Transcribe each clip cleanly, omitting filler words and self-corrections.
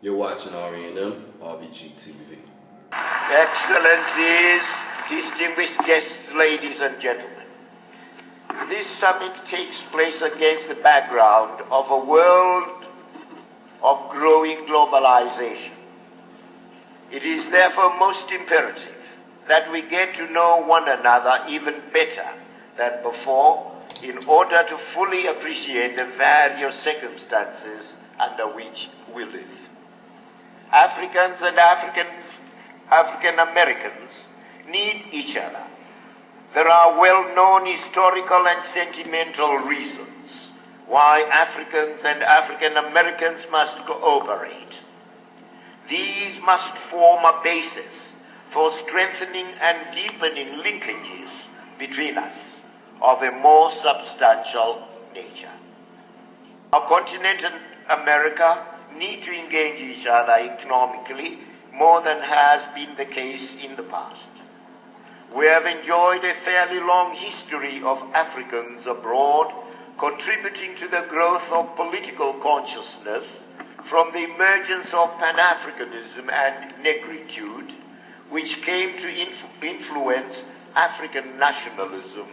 You're watching R&M, RBG TV. Excellencies, distinguished guests, ladies and gentlemen. This summit takes place against the background of a world of growing globalization. It is therefore most imperative that we get to know one another even better than before in order to fully appreciate the various circumstances under which we live. Africans and African Americans need each other. There are well-known historical and sentimental reasons why Africans and African Americans must cooperate. These must form a basis for strengthening and deepening linkages between us of a more substantial nature. Our continent and America need to engage each other economically more than has been the case in the past. We have enjoyed a fairly long history of Africans abroad contributing to the growth of political consciousness from the emergence of Pan-Africanism and negritude, which came to influence African nationalism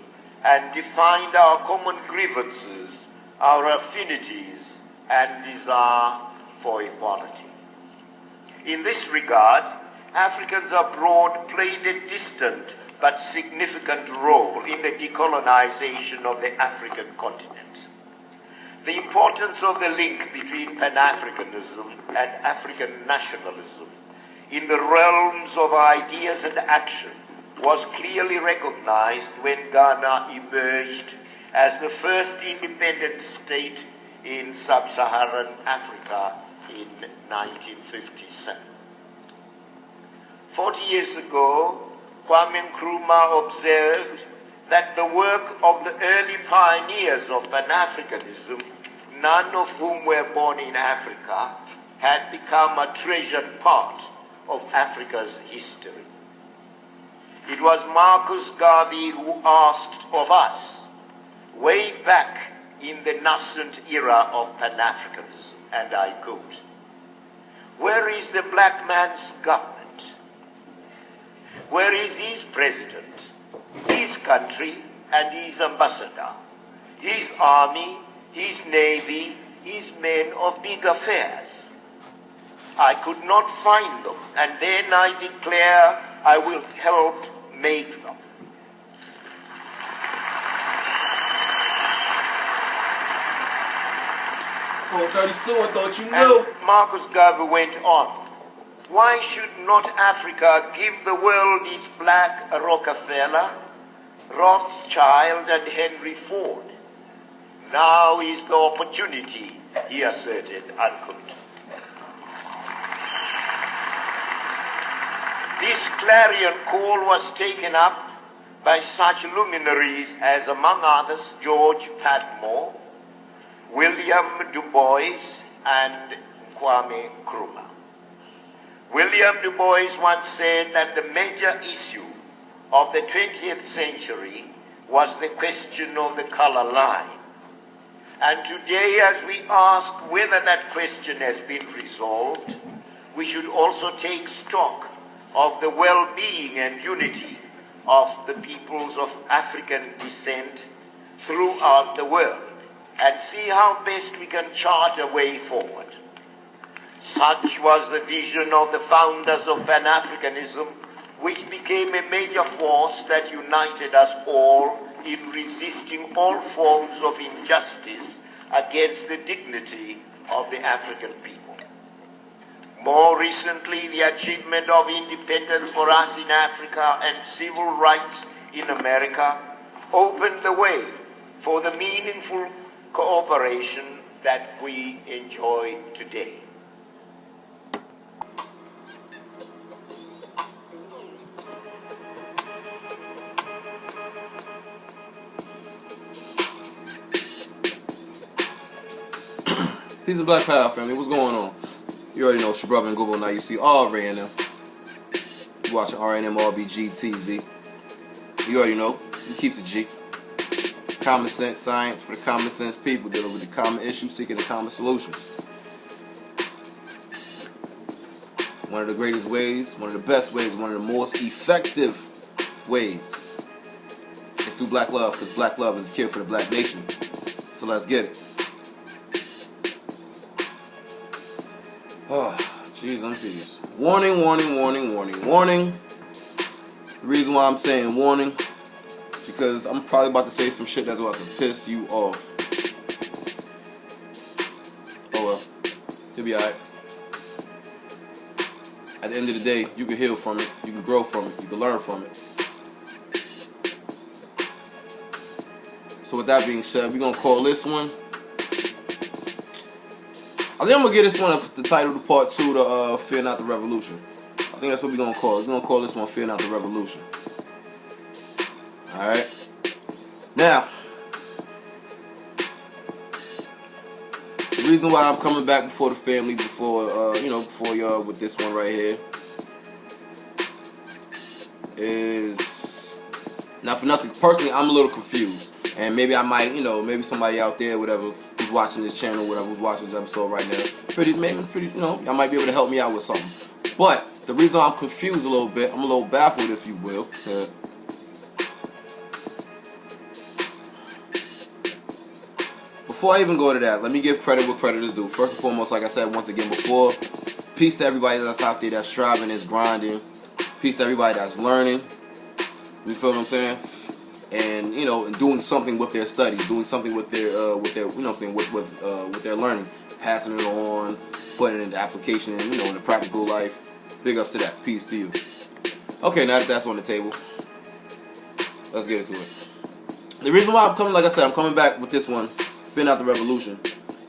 and defined our common grievances, our affinities, and desire for equality. In this regard, Africans abroad played a distant but significant role in the decolonization of the African continent. The importance of the link between Pan-Africanism and African nationalism in the realms of ideas and action was clearly recognized when Ghana emerged as the first independent state in sub-Saharan Africa in 1957. 40 years ago, Kwame Nkrumah observed that the work of the early pioneers of Pan-Africanism, none of whom were born in Africa, had become a treasured part of Africa's history. It was Marcus Garvey who asked of us, way back in the nascent era of Pan-Africanism, and I quote, "Where is the black man's government? Where is his president, his country, and his ambassador, his army, his navy, his men of big affairs? I could not find them, and then I declare I will help make them." .32, I thought you knew. And Marcus Garvey went on, "Why should not Africa give the world its black Rockefeller, Rothschild, and Henry Ford? Now is the opportunity," he asserted, unquote. This clarion call was taken up by such luminaries as, among others, George Padmore, William Du Bois, and Kwame Nkrumah. William Du Bois once said that the major issue of the 20th century was the question of the color line. And today, as we ask whether that question has been resolved, we should also take stock of the well-being and unity of the peoples of African descent throughout the world, and see how best we can chart a way forward. Such was the vision of the founders of Pan-Africanism, which became a major force that united us all in resisting all forms of injustice against the dignity of the African people. More recently, the achievement of independence for us in Africa and civil rights in America opened the way for the meaningful cooperation that we enjoy today. Peace and Black Power, family. What's going on? You already know it's your brother and Google. Now you see R&M. You watching R&M RBG TV. You already know. You keep the G. Common sense science for the common sense people dealing with the common issue, seeking a common solution. one of the greatest ways, one of the best ways, one of the most effective ways. It's through black love, because black love is a cure for the black nation. So let's get it. Oh, jeez, I'm serious. Warning, warning, warning, warning, warning. The reason why I'm saying warning, because I'm probably about to say some shit that's about to piss you off. Oh well, you'll be alright. At the end of the day, you can heal from it, you can grow from it, you can learn from it. So with that being said, we're going to call this one, I think I'm going to give this one the title to part 2 to Fear Not the Revolution. I think that's what we're going to call it. We're going to call this one Fear Not the Revolution. Alright. Now, the reason why I'm coming back before the family, before y'all with this one right here, is not for nothing. Personally, I'm a little confused, and maybe I might, maybe somebody out there, whatever, who's watching this channel, whatever, who's watching this episode right now, y'all might be able to help me out with something. But the reason I'm confused a little bit, I'm a little baffled, if you will. Before I even go to that, let me give credit where credit is due. First and foremost, like I said once again before, peace to everybody that's out there that's striving, that's grinding. Peace to everybody that's learning. You feel what I'm saying? And and doing something with their studies, doing something with their with their learning, passing it on, putting it into application, in the practical life. Big ups to that. Peace to you. Okay, now that that's on the table, let's get into it. The reason why I'm coming back with this one, Fear Not the Revolution,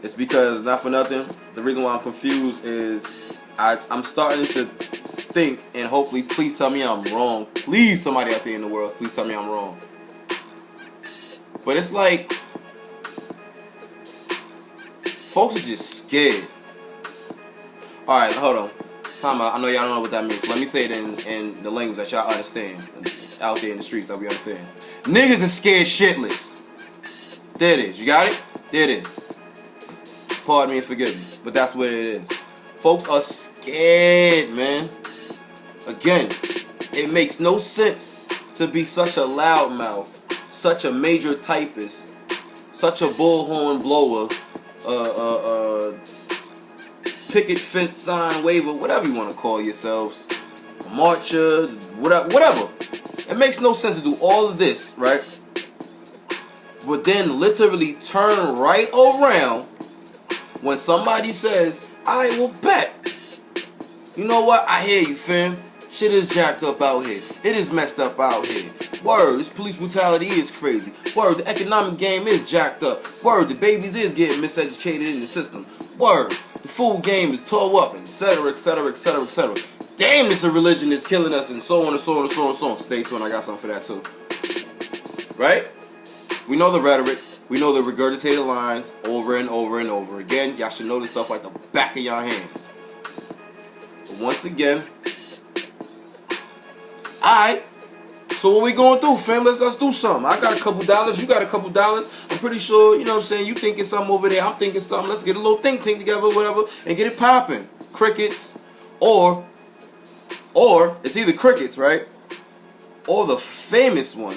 it's because, not for nothing, the reason why I'm confused is I'm starting to think, and hopefully, please tell me I'm wrong. Please, somebody out there in the world, please tell me I'm wrong. But it's like, folks are just scared. Alright, hold on. Time out. I know y'all don't know what that means. So let me say it in the language that y'all understand. Out there in the streets that we understand. Niggas is scared shitless. There it is. You got it? There it is. Pardon me and forgive me, but that's what it is. Folks are scared, man. Again, it makes no sense to be such a loudmouth, such a major typist, such a bullhorn blower, picket fence sign waver, whatever you want to call yourselves, a marcher, whatever. It makes no sense to do all of this, right? But then literally turn right around when somebody says, I will bet. You know what? I hear you, fam. Shit is jacked up out here. It is messed up out here. Word, this police brutality is crazy. Word, the economic game is jacked up. Word, the babies is getting miseducated in the system. Word, the food game is tore up, etc., etc., etc., etc. Damn, this religion is killing us, and so on and so on and so on and so on. Stay tuned, I got something for that too. Right? We know the rhetoric. We know the regurgitated lines over and over and over again. Y'all should know this stuff like the back of your hands. But once again, alright, so what we gonna do, fam? Let's do something. I got a couple dollars, you got a couple dollars. I'm pretty sure, you know what I'm saying, you thinking something over there, I'm thinking something. Let's get a little think tank together, whatever, and get it popping. Crickets, or it's either crickets, right? Or the famous one.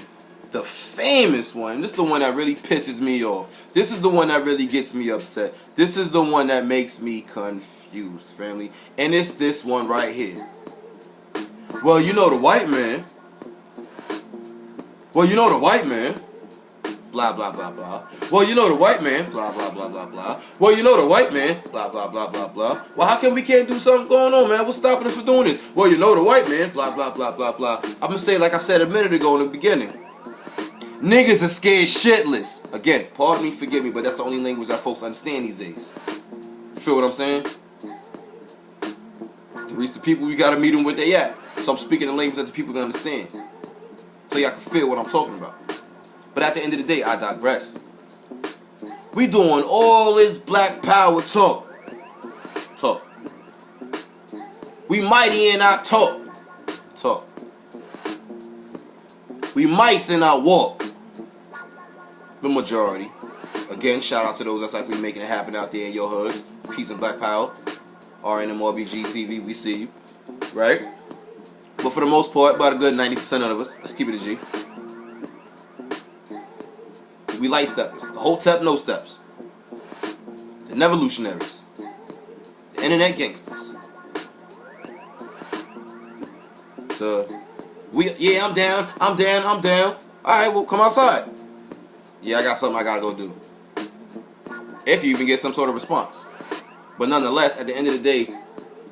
The famous one. This is the one that really pisses me off. This is the one that really gets me upset. This is the one that makes me confused, family. And it's this one right here. Well, you know the white man. Well, you know the white man. Blah, blah, blah, blah. Well, you know the white man. Blah, blah, blah, blah, blah. Well, you know the white man. Blah, blah, blah, blah, blah. Well, how come we can't do something going on, man? What's stopping us from doing this? Well, you know the white man. Blah, blah, blah, blah, blah. I'm going to say like I said a minute ago in the beginning. Niggas are scared shitless. Again, pardon me, forgive me, but that's the only language that folks understand these days. You feel what I'm saying? To reach the people, we gotta meet them where they at. So I'm speaking the language that the people can understand. So y'all can feel what I'm talking about. But at the end of the day, I digress. We doing all this black power talk. We mighty in our talk. We mice in our walk. The majority. Again, shout out to those that's actually making it happen out there in your hoods. Peace and black power. RNMRBG TV, we see you, right? But for the most part, about a good 90% of us, let's keep it a G. We light steppers. The whole step, no steps. The nevolutionaries. The internet gangsters. Yeah, I'm down. Alright, well, come outside. Yeah, I got something I gotta go do. If you even get some sort of response. But nonetheless, at the end of the day,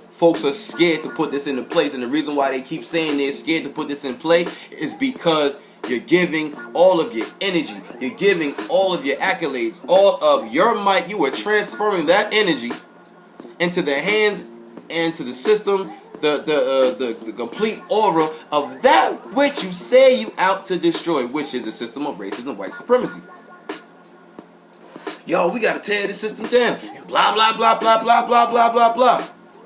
folks are scared to put this into place. And the reason why they keep saying they're scared to put this in play is because you're giving all of your energy. You're giving all of your accolades, all of your might. You are transferring that energy into the hands and to the system, the complete aura of that which you say you out to destroy, which is the system of racism and white supremacy. Yo, we gotta tear this system down. And blah, blah, blah, blah, blah, blah, blah, blah, blah.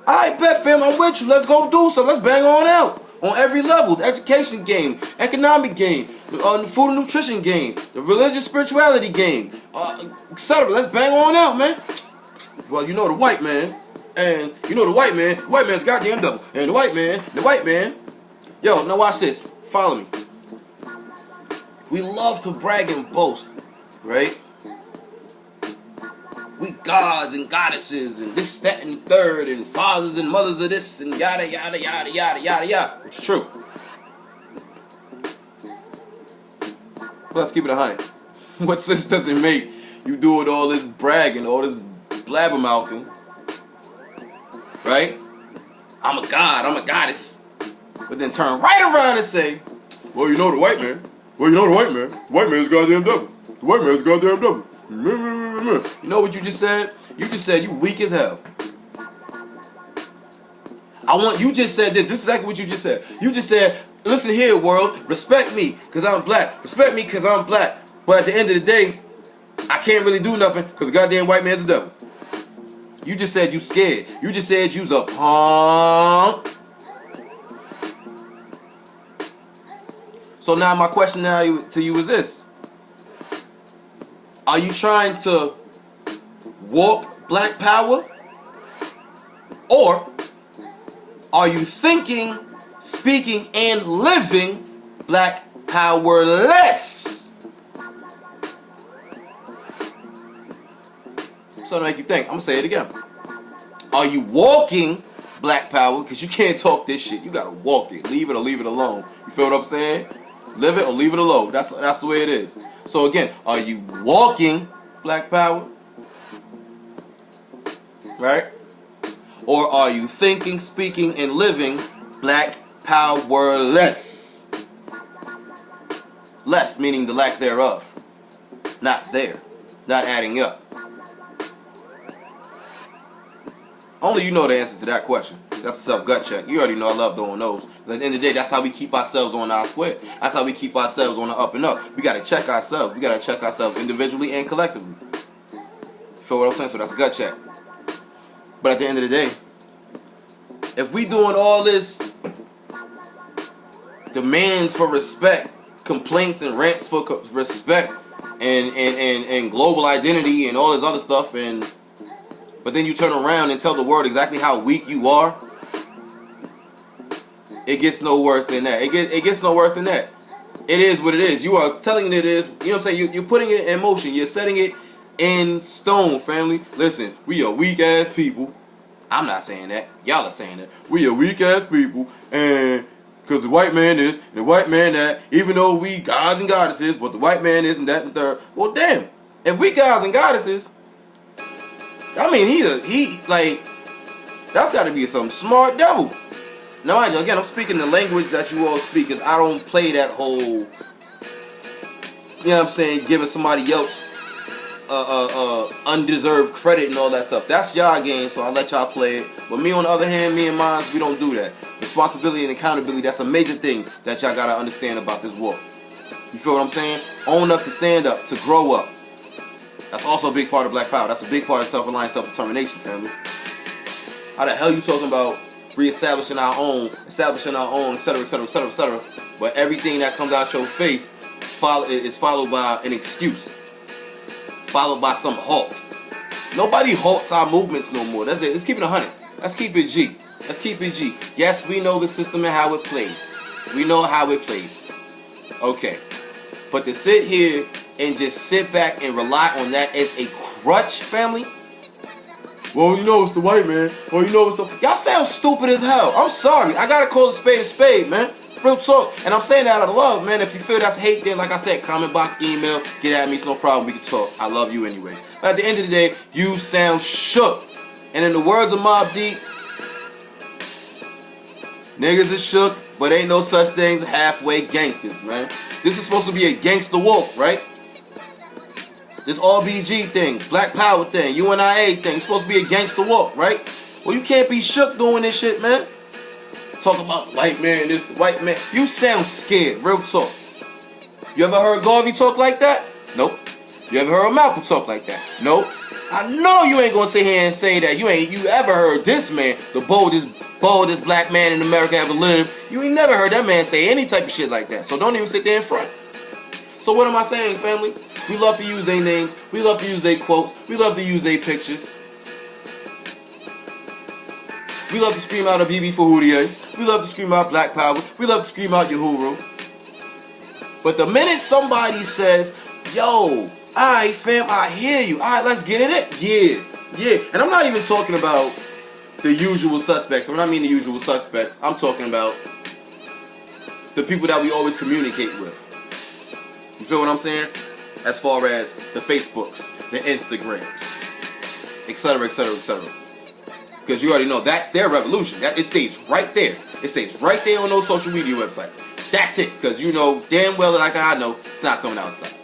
I bet, fam, I'm with you. Let's go do something. Let's bang on out. On every level. The education game, economic game, the food and nutrition game, the religious spirituality game, etc. Let's bang on out, man. Well, you know the white man. And you know the white man's goddamn devil. And the white man. Yo, now watch this. Follow me. We love to brag and boast, right? We gods and goddesses and this, that, and the third, and fathers and mothers of this, and yada, yada, yada, yada, yada, yada. Which is true. Let's keep it 100. What sense does it make you doing all this bragging, all this blabbermouthing, right? I'm a god, I'm a goddess. But then turn right around and say, well, you know the white man. Well, you know the white man. The white man's goddamn devil. The white man's goddamn devil. You know what you just said? You just said you weak as hell. You just said this. This is exactly what you just said. You just said, listen here, world. Respect me, because I'm black. Respect me, because I'm black. But at the end of the day, I can't really do nothing, because the goddamn white man's a devil. You just said you scared. You just said you's a punk. So now my question to you is this. Are you trying to walk black power? Or are you thinking, speaking, and living black powerless? So to make you think, I'm going to say it again. Are you walking black power? Because you can't talk this shit. You got to walk it. Leave it or leave it alone. You feel what I'm saying? Live it or leave it alone. That's the way it is. So again, are you walking black power? Right? Or are you thinking, speaking, and living black powerless? Less meaning the lack thereof. Not there. Not adding up. Only you know the answer to that question. That's a self-gut check. You already know I love doing those. At the end of the day, that's how we keep ourselves on our square. That's how we keep ourselves on the up and up. We got to check ourselves. We got to check ourselves individually and collectively. Feel what I'm saying? So that's a gut check. But at the end of the day, if we doing all this demands for respect, complaints and rants for respect, and global identity and all this other stuff, but then you turn around and tell the world exactly how weak you are, it gets no worse than that. It gets no worse than that. It is what it is. You are telling it is. You know what I'm saying? You're putting it in motion. You're setting it in stone, family. Listen, we are weak ass people. I'm not saying that. Y'all are saying that. We are weak ass people, and because the white man is, and the white man that, even though we gods and goddesses, but the white man is and that and third. Well, damn. If we gods and goddesses, I mean, that's got to be some smart devil. Now, again, I'm speaking the language that you all speak, because I don't play that whole, you know what I'm saying, giving somebody else undeserved credit and all that stuff. That's y'all game, so I'll let y'all play it. But me, on the other hand, me and mine, we don't do that. Responsibility and accountability, that's a major thing that y'all got to understand about this war. You feel what I'm saying? Own up to stand up, to grow up. That's also a big part of black power. That's a big part of self-reliance, self-determination, family. How the hell you talking about reestablishing our own, etc., etc., etc., etc., but everything that comes out your face is followed by an excuse, followed by some halt. Nobody halts our movements no more. That's it. Let's keep it 100. Let's keep it G. Let's keep it G. Yes, we know the system and how it plays. We know how it plays. Okay. But to sit here and just sit back and rely on that as a crutch, family? Well, you know it's the white man. Well, you know it's the... Y'all sound stupid as hell. I'm sorry. I gotta call a spade, man. Real talk. And I'm saying that out of love, man. If you feel that's hate, then like I said, comment box, email, get at me. It's no problem. We can talk. I love you anyway. But at the end of the day, you sound shook. And in the words of Mobb Deep, niggas is shook, but ain't no such thing as halfway gangsters, man. This is supposed to be a gangster walk, right? This all BG thing, Black Power thing, UNIA thing, it's supposed to be a gangster walk, right? Well, you can't be shook doing this shit, man. Talk about white man, this white man. You sound scared, real talk. You ever heard Garvey talk like that? Nope. You ever heard Malcolm talk like that? Nope. I know you ain't gonna sit here and say that. You ever heard this man, the boldest black man in America ever lived. You ain't never heard that man say any type of shit like that. So don't even sit there in front. So what am I saying, family? We love to use their names. We love to use their quotes. We love to use their pictures. We love to scream out a BB for Houdier. We love to scream out Black Power. We love to scream out Uhuru. But the minute somebody says, yo, alright fam, I hear you. Alright, let's get in it. Yeah. And I'm not even talking about the usual suspects. When I mean the usual suspects, I'm talking about the people that we always communicate with. You feel what I'm saying? As far as the Facebooks, the Instagrams, etc. Because you already know that's their revolution. It stays right there. It stays right there on those social media websites. That's it. Because you know damn well, like I know, it's not coming outside.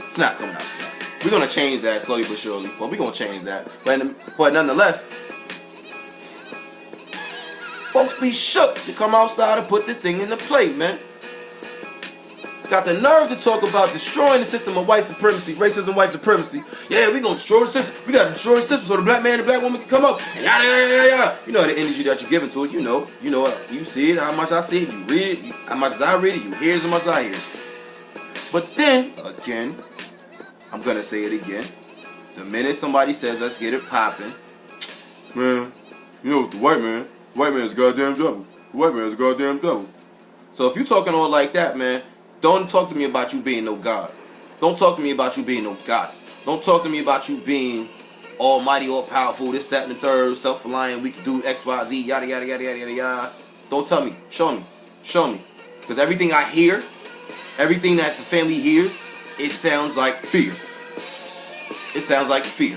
It's not coming outside. We're going to change that slowly but surely. But we're going to change that. But nonetheless, folks be shook to come outside and put this thing into play, man. Got the nerve to talk about destroying the system of white supremacy, racism, white supremacy. Yeah, we gonna destroy the system. We gotta destroy the system so the black man and the black woman can come up. And yada. You know the energy that you're giving to it. You know, you see it, how much I see it, you read it, how much I read it, you hear it, how much I hear it. But then, again, I'm gonna say it again. The minute somebody says, let's get it popping, man, you know, it's the white man. The white man's goddamn devil. The white man's goddamn devil. So if you're talking all like that, man, don't talk to me about you being no God. Don't talk to me about you being no goddess. Don't talk to me about you being almighty, all-powerful, this, that, and the third, self-reliant, we can do X, Y, Z, yada, yada, yada, yada, yada, yada. Don't tell me. Show me. Because everything I hear, everything that the family hears, it sounds like fear. It sounds like fear.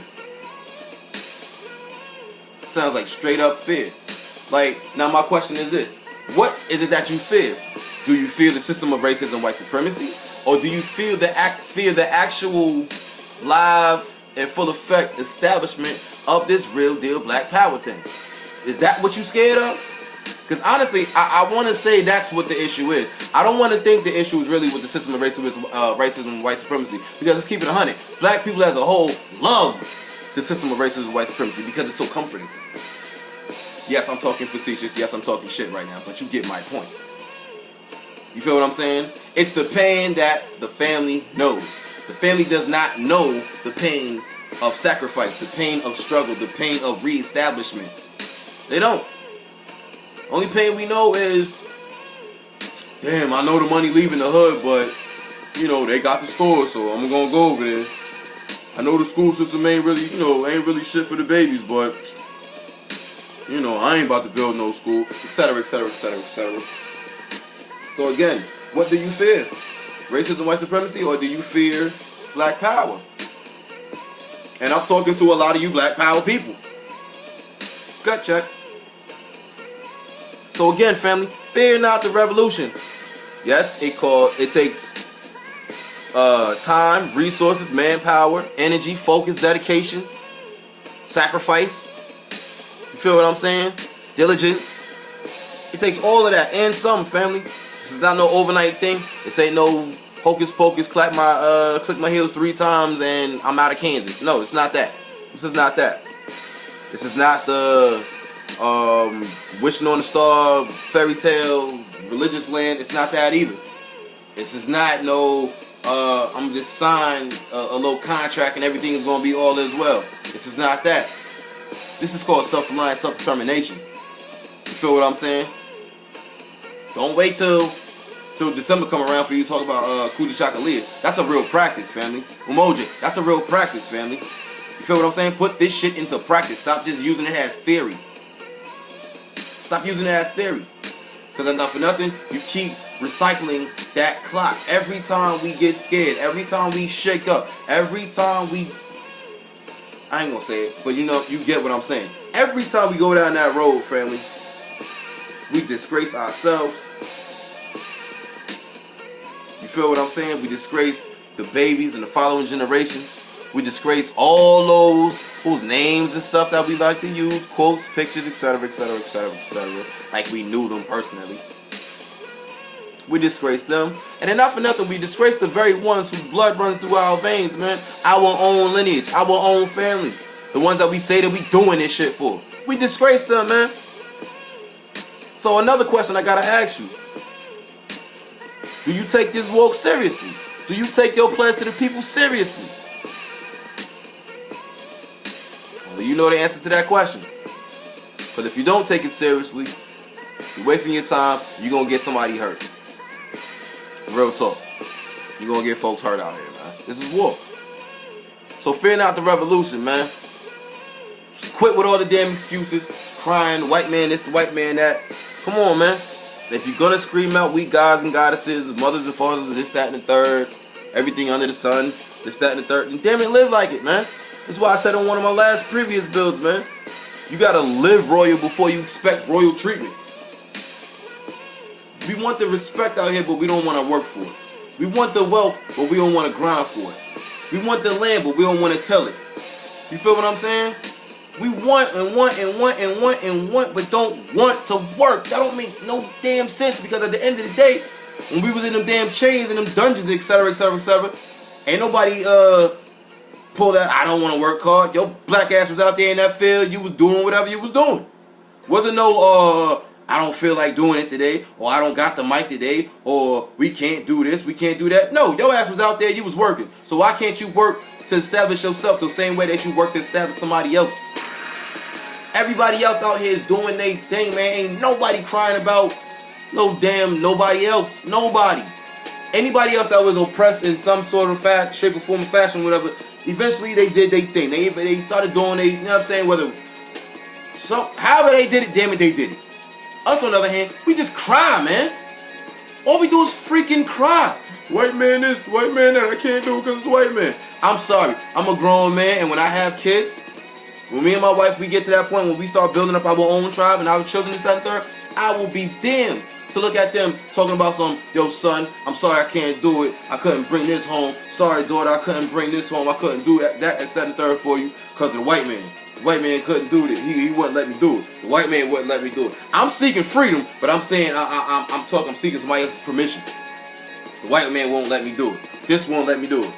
It sounds like straight up fear. Like, now my question is this. What is it that you fear? Do you fear the system of racism, white supremacy? Or do you fear the actual live and full effect establishment of this real deal black power thing? Is that what you scared of? Because honestly, I want to say that's what the issue is. I don't want to think the issue is really with the system of racism and white supremacy. Because let's keep it 100. Black people as a whole love the system of racism and white supremacy because it's so comforting. Yes, I'm talking facetious. Yes, I'm talking shit right now. But you get my point. You feel what I'm saying? It's the pain that the family knows. The family does not know the pain of sacrifice, the pain of struggle, the pain of reestablishment. They don't. Only pain we know is, damn, I know the money leaving the hood, but, you know, they got the store, so I'm going to go over there. I know the school system ain't really shit for the babies, but, you know, I ain't about to build no school, etc. So again, what do you fear? Racism, white supremacy, or do you fear black power? And I'm talking to a lot of you black power people. Gut check. So again, family, fear not the revolution. Yes, it takes time, resources, manpower, energy, focus, dedication, sacrifice. You feel what I'm saying? Diligence. It takes all of that and some, family. This is not no overnight thing. This ain't no hocus pocus, click my heels 3 times and I'm out of Kansas. No, it's not that. This is not that. This is not the wishing on a star, fairy tale, religious land. It's not that either. This is not no I'm just signed a little contract and everything is going to be all as well. This is not that. This is called self-reliance, self-determination. You feel what I'm saying? Don't wait till December come around for you to talk about Cootie Chocolate. That's a real practice, family. Umoja, that's a real practice, family. You feel what I'm saying? Put this shit into practice. Stop just using it as theory. Stop using it as theory. Because enough for nothing, you keep recycling that clock. Every time we get scared, every time we shake up, every time we... I ain't gonna say it, but you know, you get what I'm saying. Every time we go down that road, family, we disgrace ourselves. You feel what I'm saying? We disgrace the babies and the following generations. We disgrace all those whose names and stuff that we like to use, quotes, pictures, etc., etc., etc., etc., like we knew them personally. We disgrace them. And then not for nothing, we disgrace the very ones whose blood runs through our veins, man. Our own lineage, our own family. The ones that we say that we doing this shit for. We disgrace them, man. So another question I gotta ask you. Do you take this walk seriously? Do you take your pledge to the people seriously? Only you know the answer to that question. But if you don't take it seriously, you're wasting your time, you're gonna get somebody hurt. Real talk. You're gonna get folks hurt out here, man. This is war. So fear not the revolution, man. Quit with all the damn excuses, crying, white man this, the white man that. Come on, man. If you're gonna scream out we gods and goddesses, mothers and fathers, this, that, and the third, everything under the sun, this, that, and the third, and damn it, live like it, man. That's why I said on one of my last previous builds, man. You gotta live royal before you expect royal treatment. We want the respect out here, but we don't want to work for it. We want the wealth, but we don't want to grind for it. We want the land, but we don't want to tell it. You feel what I'm saying? We want and want and want and want and want, but don't want to work. That don't make no damn sense, because at the end of the day, when we was in them damn chains and them dungeons, etc., etc., etc., ain't nobody pull that I don't want to work hard. Your black ass was out there in that field. You was doing whatever you was doing. Wasn't no I don't feel like doing it today, or I don't got the mic today, or we can't do this, we can't do that. No, your ass was out there, you was working. So why can't you work to establish yourself the same way that you work to establish somebody else? Everybody else out here is doing their thing, man. Ain't nobody crying about no damn nobody else. Nobody. Anybody else that was oppressed in some sort of shape or form of fashion, whatever, eventually they did their thing. They started doing they, you know what I'm saying, however they did it, damn it, they did it. Us, on the other hand, we just cry, man. All we do is freaking cry. White man this, white man that, I can't do it because it's white man. I'm sorry. I'm a grown man, and when I have kids, when me and my wife, we get to that point when we start building up our own tribe and our children and that and third, I will be damned to look at them talking about yo, son, I'm sorry I can't do it. I couldn't bring this home. Sorry, daughter, I couldn't bring this home. I couldn't do that and third for you because of the white man. The white man couldn't do it. He wouldn't let me do it. The white man wouldn't let me do it. I'm seeking freedom, but I'm saying I'm seeking somebody else's permission. The white man won't let me do it. This won't let me do it.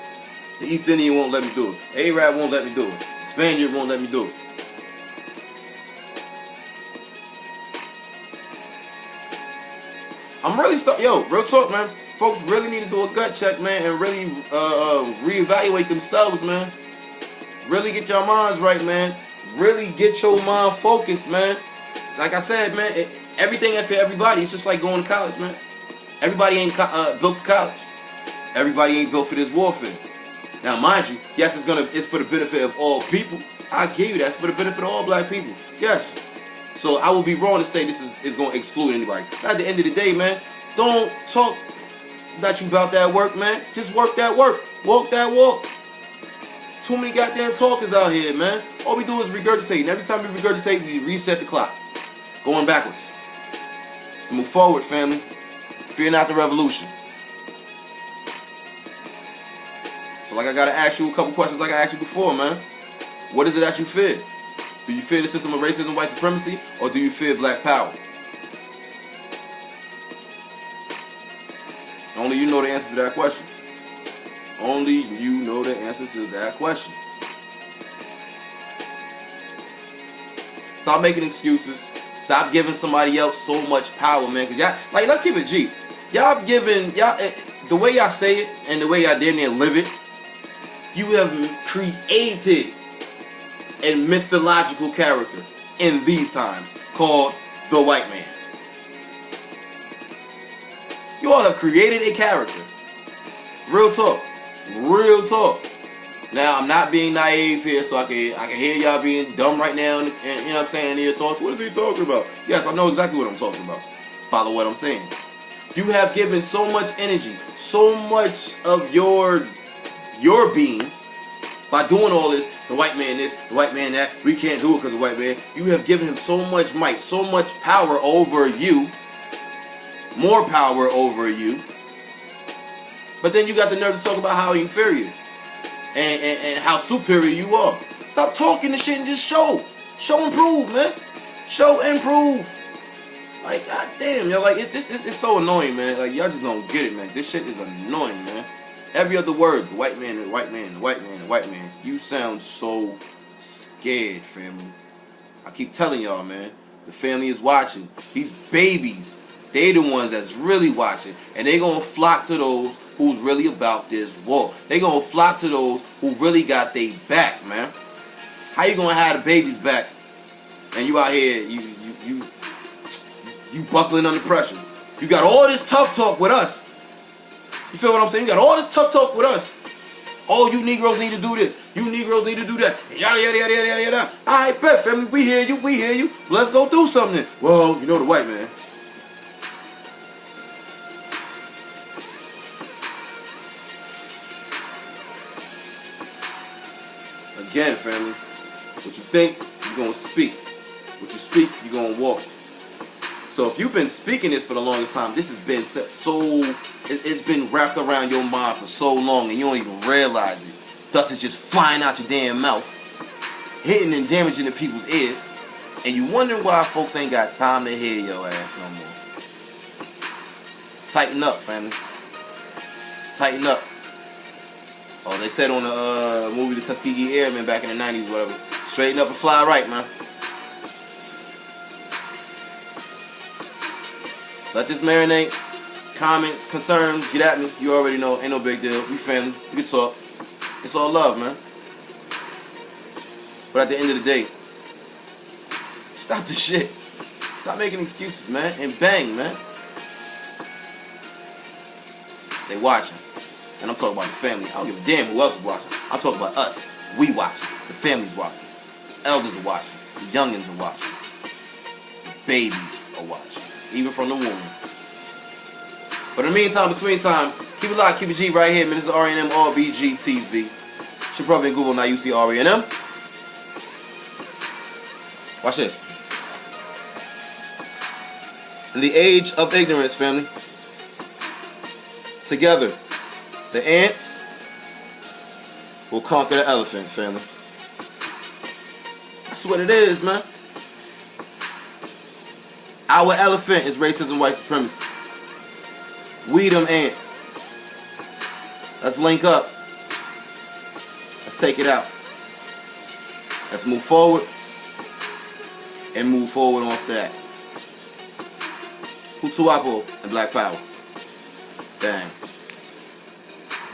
The East Indian won't let me do it. The Arab won't let me do it. The Spaniard won't let me do it. I'm really real talk, man. Folks really need to do a gut check, man, and really reevaluate themselves, man. Really get your minds right, man. Really get your mind focused, man. Like I said, man, everything ain't for everybody. It's just like going to college, man. Everybody ain't built for college. Everybody ain't built for this warfare. Now, mind you, yes, it's for the benefit of all people. I give you that. It's for the benefit of all black people. Yes. So I would be wrong to say this is going to exclude anybody. At the end of the day, man, don't talk that you about that work, man. Just work that work. Walk that walk. Too many goddamn talkers out here, man. All we do is regurgitate. And every time we regurgitate, we reset the clock. Going backwards. So move forward, family. Fear not the revolution. So like I gotta ask you a couple questions like I asked you before, man. What is it that you fear? Do you fear the system of racism, white supremacy, or do you fear black power? Only you know the answer to that question. Only you know the answer to that question. Stop making excuses. Stop giving somebody else so much power, man. Cause y'all, like, let's keep it G. Y'all the way y'all say it and the way y'all damn near live it, you have created and mythological character in these times called the white man. You all have created a character. Real talk. Real talk. Now, I'm not being naive here, so I can hear y'all being dumb right now, and you know what I'm saying, in your thoughts. What is he talking about? Yes, I know exactly what I'm talking about. Follow what I'm saying. You have given so much energy, so much of your being by doing all this. The white man this, the white man that. We can't do it because of the white man. You have given him so much might, so much power over you. More power over you. But then you got the nerve to talk about how inferior and how superior you are. Stop talking the shit and just show. Show and prove, man. Show and prove. Like, goddamn, yo, like, it's so annoying, man. Like, y'all just don't get it, man. This shit is annoying, man. Every other word, the white man, the white man, the white man, the white man. You sound so scared, family. I keep telling y'all, man. The family is watching. These babies, they the ones that's really watching. And they gonna flock to those who's really about this war. They gonna flock to those who really got their back, man. How you gonna have the babies back and you out here, you buckling under pressure? You got all this tough talk with us. You feel what I'm saying? You got all this tough talk with us. Oh, you Negroes need to do this. You Negroes need to do that. Yada, yada, yada, yada, yada. All right, bet, family. We hear you. We hear you. Let's go do something. Well, you know the white man. Again, family, what you think, you're going to speak. What you speak, you're going to walk. So if you've been speaking this for the longest time, this has been it's been wrapped around your mind for so long and you don't even realize it. Thus it's just flying out your damn mouth, hitting and damaging the people's ears, and you wondering why folks ain't got time to hear your ass no more. Tighten up, family. Tighten up. Oh, they said on the movie The Tuskegee Airmen back in the 90s, whatever. Straighten up and fly right, man. Let this marinate. Comments, concerns, get at me. You already know. Ain't no big deal. We family. We can talk. It's all love, man. But at the end of the day, stop the shit. Stop making excuses, man. And bang, man. They watching. And I'm talking about the family. I don't give a damn who else is watching. I'm talking about us. We watching. The family's watching. Elders are watching. The youngins are watching. The babies are watching. Even from the womb. But in the meantime, between time, keep it locked, keep it G right here, man. This is R&M RBG TV. It's your brother in Google, now you see R&M. Watch this. In the age of ignorance, family, together, the ants will conquer the elephant, family. That's what it is, man. Our elephant is racism, white supremacy. We them ants. Let's link up. Let's take it out. Let's move forward. And move forward off that. Hutu Apo and Black Power. Bang.